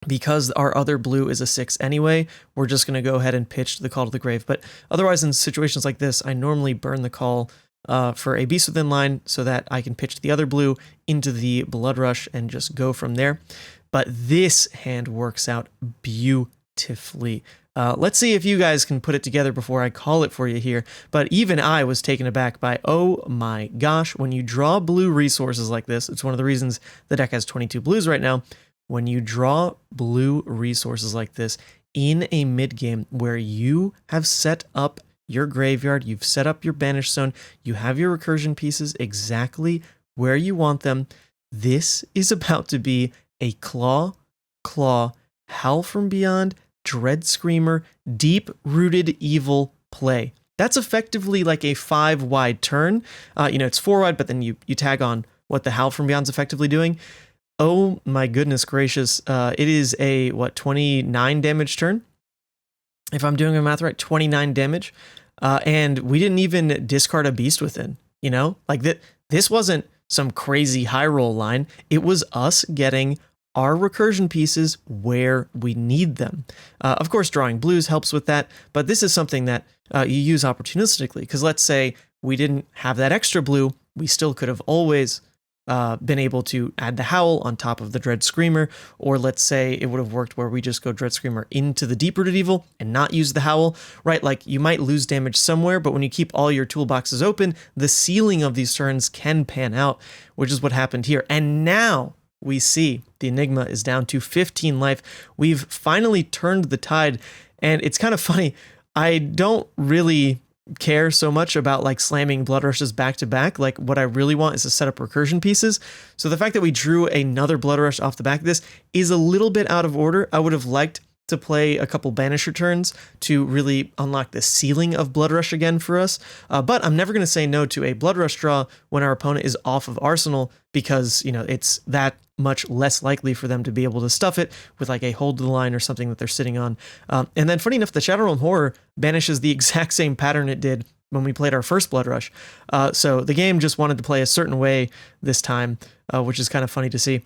Because our other blue is a 6 anyway, we're just going to go ahead and pitch the Call to the Grave. But otherwise, in situations like this, I normally burn the call for a Beast Within line so that I can pitch the other blue into the Blood Rush and just go from there. But this hand works out beautifully. Let's see if you guys can put it together before I call it for you here. But even I was taken aback by, oh my gosh, when you draw blue resources like this, it's one of the reasons the deck has 22 blues right now. When you draw blue resources like this in a mid game where you have set up your graveyard, you've set up your Banish Zone, you have your recursion pieces exactly where you want them, this is about to be a Claw, Howl from Beyond, Dread Screamer, deep-rooted evil play. That's effectively like a 5 wide turn. It's 4 wide, but then you tag on what the Howl from Beyond's effectively doing. Oh my goodness gracious. It is a, 29 damage turn? If I'm doing my math right, 29 damage. And we didn't even discard a Beast Within, this wasn't some crazy high roll line. It was us getting our recursion pieces where we need them. Of course, drawing blues helps with that, but this is something that you use opportunistically, because let's say we didn't have that extra blue, we still could have always been able to add the Howl on top of the Dread Screamer, or let's say it would have worked where we just go Dread Screamer into the deep-rooted evil and not use the Howl, right? You might lose damage somewhere, but when you keep all your toolboxes open, the ceiling of these turns can pan out, which is what happened here. And now we see the Enigma is down to 15 life. We've finally turned the tide, and it's kind of funny. I don't really care so much about slamming Blood Rushes back to back. What I really want is to set up recursion pieces. So the fact that we drew another Blood Rush off the back of this is a little bit out of order. I would have liked to play a couple Banisher turns to really unlock the ceiling of Blood Rush again for us. But I'm never going to say no to a Blood Rush draw when our opponent is off of Arsenal, because, it's that much less likely for them to be able to stuff it with a hold to the line or something that they're sitting on. And then funny enough, the Shadow Realm Horror banishes the exact same pattern it did when we played our first Blood Rush. So the game just wanted to play a certain way this time, which is kind of funny to see.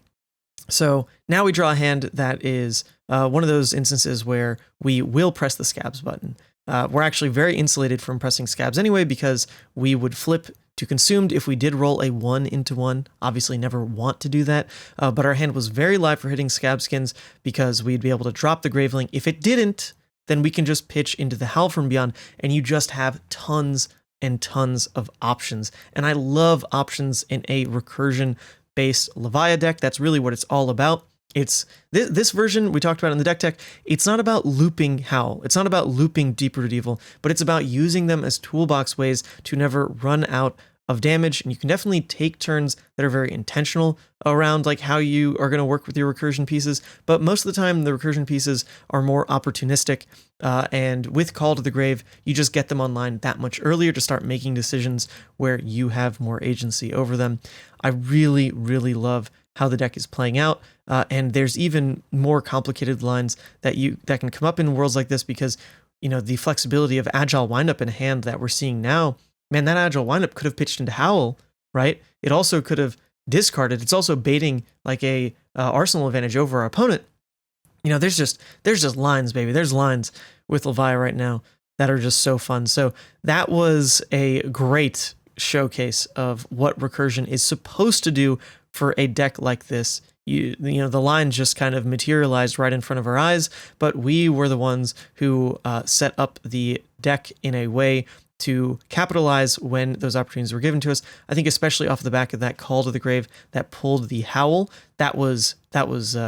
So now we draw a hand that is one of those instances where we will press the Scabs button. We're actually very insulated from pressing Scabs anyway, because we would flip to Consumed if we did roll a 1 into 1. Obviously never want to do that, but our hand was very live for hitting Scabskins because we'd be able to drop the Graveling. If it didn't, then we can just pitch into the Howl from Beyond, and you just have tons and tons of options. And I love options in a recursion-based Levia deck. That's really what it's all about. It's this version we talked about in the deck tech. It's not about looping Howl. It's not about looping Deep-Rooted Evil, but it's about using them as toolbox ways to never run out of damage. And you can definitely take turns that are very intentional around like how you are going to work with your recursion pieces. But most of the time, the recursion pieces are more opportunistic. And with Call to the Grave, you just get them online that much earlier to start making decisions where you have more agency over them. I really, really love how the deck is playing out. And there's even more complicated lines that can come up in worlds like this because, you know, the flexibility of Agile Windup in a hand that we're seeing now, man, that Agile Windup could have pitched into Howl, right? It also could have discarded. It's also baiting like a arsenal advantage over our opponent. You know, there's just lines, baby. There's lines with Levia right now that are just so fun. So that was a great showcase of what Recursion is supposed to do for a deck like this. You know, the lines just kind of materialized right in front of our eyes, but we were the ones who set up the deck in a way to capitalize when those opportunities were given to us. I think especially off the back of that Call to the Grave that pulled the Howl, that was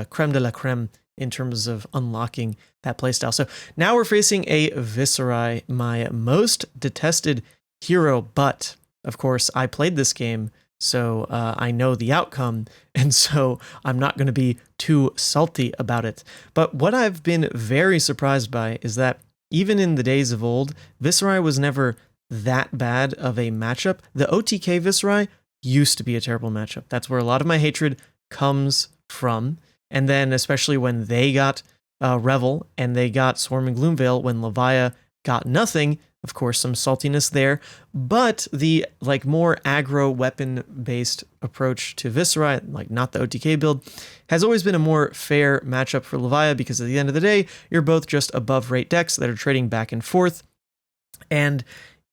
creme de la creme in terms of unlocking that playstyle. So now we're facing a Viserai, my most detested hero, but of course I played this game, so I know the outcome, and so I'm not going to be too salty about it. But what I've been very surprised by is that even in the days of old, Viserai was never that bad of a matchup. The OTK Viserai used to be a terrible matchup. That's where a lot of my hatred comes from. And then especially when they got Revel and they got Swarming Gloomveil, when Levia got nothing, of course, some saltiness there. But the like more aggro weapon-based approach to Viserai, like not the OTK build, has always been a more fair matchup for Levia because at the end of the day, you're both just above rate decks that are trading back and forth. And,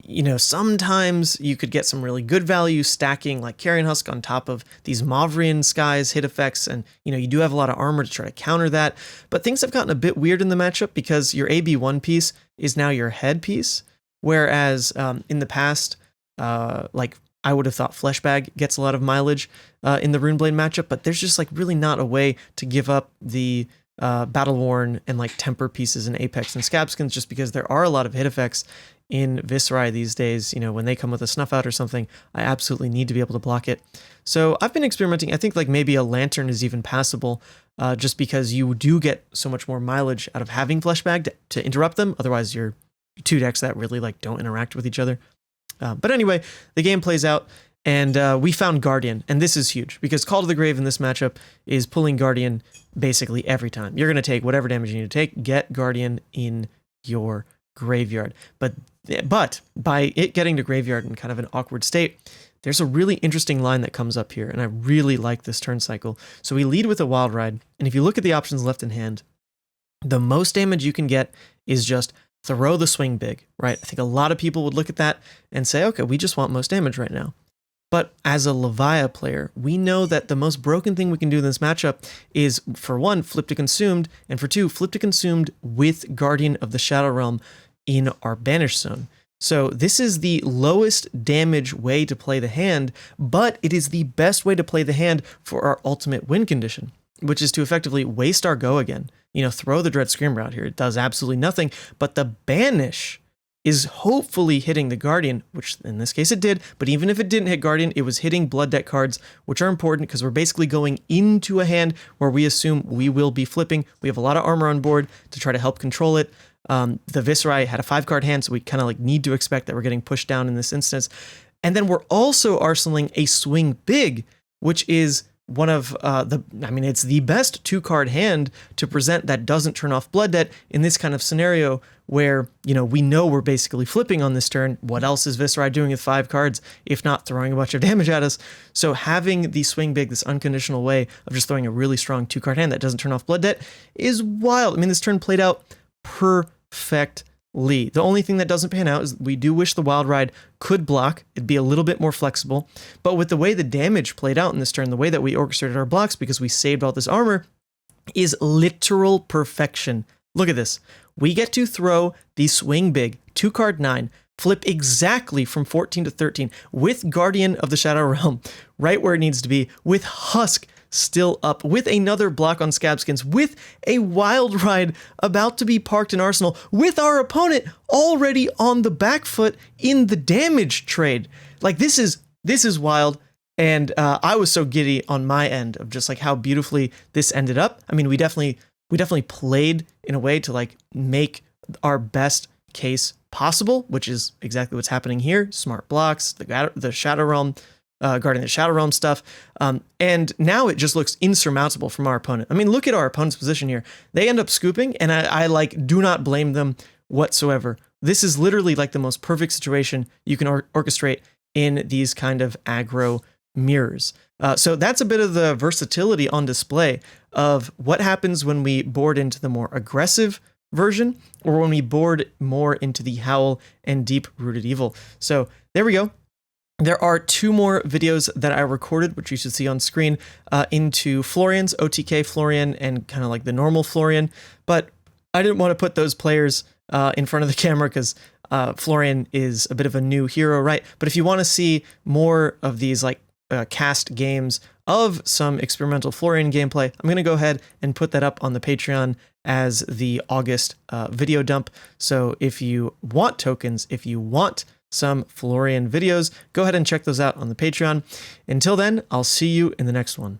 you know, sometimes you could get some really good value stacking like Carrion Husk on top of these Mavrian Skies hit effects. And, you know, you do have a lot of armor to try to counter that. But things have gotten a bit weird in the matchup because your AB1 piece is now your head piece. Whereas in the past, like I would have thought Fleshbag gets a lot of mileage in the Runeblade matchup, but there's just like really not a way to give up the Battle-Worn and like Temper pieces in Apex and Scabskins just because there are a lot of hit effects in Viserai these days. You know, when they come with a Snuff Out or something, I absolutely need to be able to block it. So I've been experimenting. I think like maybe a Lantern is even passable just because you do get so much more mileage out of having Fleshbag to interrupt them. Otherwise, you're two decks that really like don't interact with each other. But anyway, the game plays out and we found Guardian, and this is huge because Call to the Grave in this matchup is pulling Guardian basically every time. You're going to take whatever damage you need to take, get Guardian in your graveyard. But by it getting to graveyard in kind of an awkward state, there's a really interesting line that comes up here, and I really like this turn cycle. So we lead with a Wild Ride, and if you look at the options left in hand, the most damage you can get is just throw the Swing Big, right? I think a lot of people would look at that and say, okay, we just want most damage right now. But as a Levia player, we know that the most broken thing we can do in this matchup is, for one, flip to Consumed, and for two, flip to Consumed with Guardian of the Shadow Realm in our Banish Zone. So this is the lowest damage way to play the hand, but it is the best way to play the hand for our ultimate win condition, which is to effectively waste our go again. You know, throw the Dread Screamer out here. It does absolutely nothing, but the Banish is hopefully hitting the Guardian, which in this case it did, but even if it didn't hit Guardian, it was hitting Blood Deck cards, which are important because we're basically going into a hand where we assume we will be flipping. We have a lot of armor on board to try to help control it. The Viserai had a 5-card hand, so we kind of like need to expect that we're getting pushed down in this instance. And then we're also arsenaling a Swing Big, which is one of it's the best 2-card hand to present that doesn't turn off Blood Debt in this kind of scenario where, you know, we know we're basically flipping on this turn. What else is Viserai doing with 5 cards if not throwing a bunch of damage at us? So having the Swing Big, this unconditional way of just throwing a really strong 2-card hand that doesn't turn off Blood Debt is wild. I mean, this turn played out perfectly. The only thing that doesn't pan out is we do wish the Wild Ride could block. It'd be a little bit more flexible. But with the way the damage played out in this turn, the way that we orchestrated our blocks because we saved all this armor is literal perfection. Look at this. We get to throw the Swing Big, 2 card 9, flip exactly from 14 to 13 with Guardian of the Shadow Realm right where it needs to be, with Husk still up, with another block on Scabskins, with a Wild Ride about to be parked in Arsenal, with our opponent already on the back foot in the damage trade. Like, this is wild. And I was so giddy on my end of just like how beautifully this ended up. I mean, we definitely played in a way to like make our best case possible, which is exactly what's happening here. Smart blocks, the Shadow Realm, guarding the Shadow Realm stuff. And now it just looks insurmountable from our opponent. I mean, look at our opponent's position here. They end up scooping, and I like do not blame them whatsoever. This is literally like the most perfect situation you can orchestrate in these kind of aggro mirrors. So that's a bit of the versatility on display of what happens when we board into the more aggressive version or when we board more into the Howl and Deep-Rooted Evil. So there we go. There are 2 more videos that I recorded, which you should see on screen, into Florian's, OTK Florian, and kind of like the normal Florian. But I didn't want to put those players in front of the camera because Florian is a bit of a new hero, right? But if you want to see more of these like cast games of some experimental Florian gameplay, I'm going to go ahead and put that up on the Patreon as the August video dump. So if you want tokens, if you want some Florian videos, go ahead and check those out on the Patreon. Until then, I'll see you in the next one.